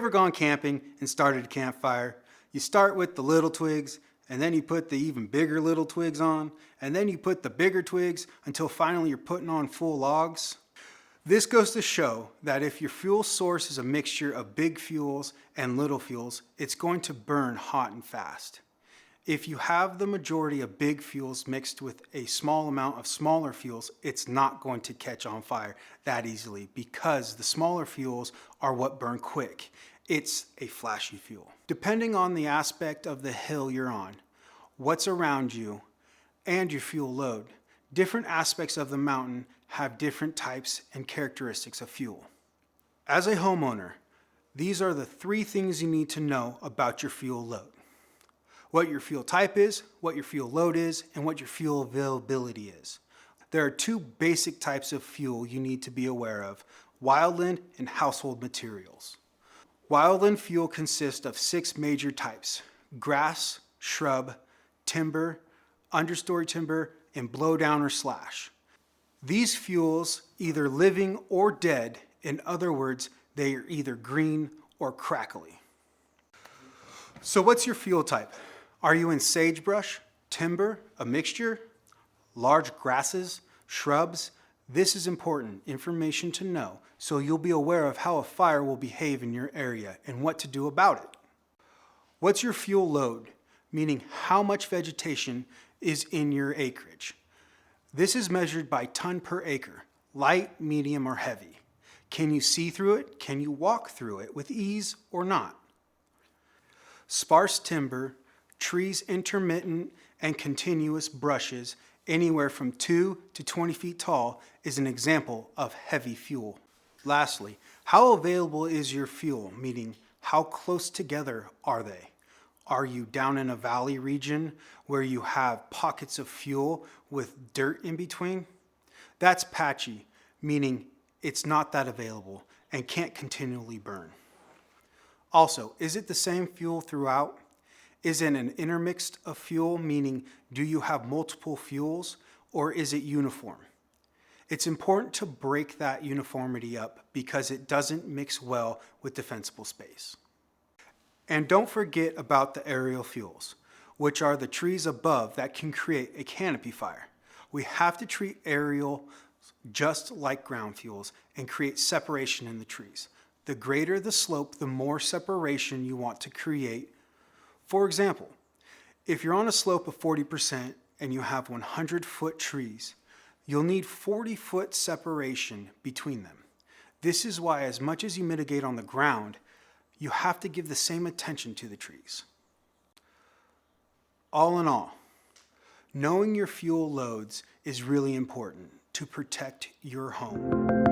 Ever gone camping and started a campfire? You start with the little twigs, and then you put the even bigger little twigs on, and then you put the bigger twigs until finally you're putting on full logs. This goes to show that if your fuel source is a mixture of big fuels and little fuels, it's going to burn hot and fast. If you have the majority of big fuels mixed with a small amount of smaller fuels, it's not going to catch on fire that easily because the smaller fuels are what burn quick. It's a flashy fuel. Depending on the aspect of the hill you're on, what's around you, and your fuel load, different aspects of the mountain have different types and characteristics of fuel. As a homeowner, these are the 3 things you need to know about your fuel load. What your fuel type is, what your fuel load is, and what your fuel availability is. There are 2 basic types of fuel you need to be aware of: wildland and household materials. Wildland fuel consists of 6 major types: grass, shrub, timber, understory timber, and blowdown or slash. These fuels either living or dead, in other words, they are either green or crackly. So what's your fuel type? Are you in sagebrush, timber, a mixture, large grasses, shrubs? This is important information to know, so you'll be aware of how a fire will behave in your area and what to do about it. What's your fuel load? Meaning how much vegetation is in your acreage. This is measured by ton per acre, light, medium, or heavy. Can you see through it? Can you walk through it with ease or not? Sparse timber, trees intermittent and continuous brushes anywhere from 2 to 20 feet tall is an example of heavy fuel. Lastly, how available is your fuel? Meaning how close together are they? Are you down in a valley region where you have pockets of fuel with dirt in between? That's patchy, meaning it's not that available and can't continually burn. Also, is it the same fuel throughout? Is it an intermixed of fuel, meaning do you have multiple fuels, or is it uniform? It's important to break that uniformity up because it doesn't mix well with defensible space. And don't forget about the aerial fuels, which are the trees above that can create a canopy fire. We have to treat aerial just like ground fuels and create separation in the trees. The greater the slope, the more separation you want to create. For example, if you're on a slope of 40% and you have 100-foot trees, you'll need 40-foot separation between them. This is why as much as you mitigate on the ground, you have to give the same attention to the trees. All in all, knowing your fuel loads is really important to protect your home.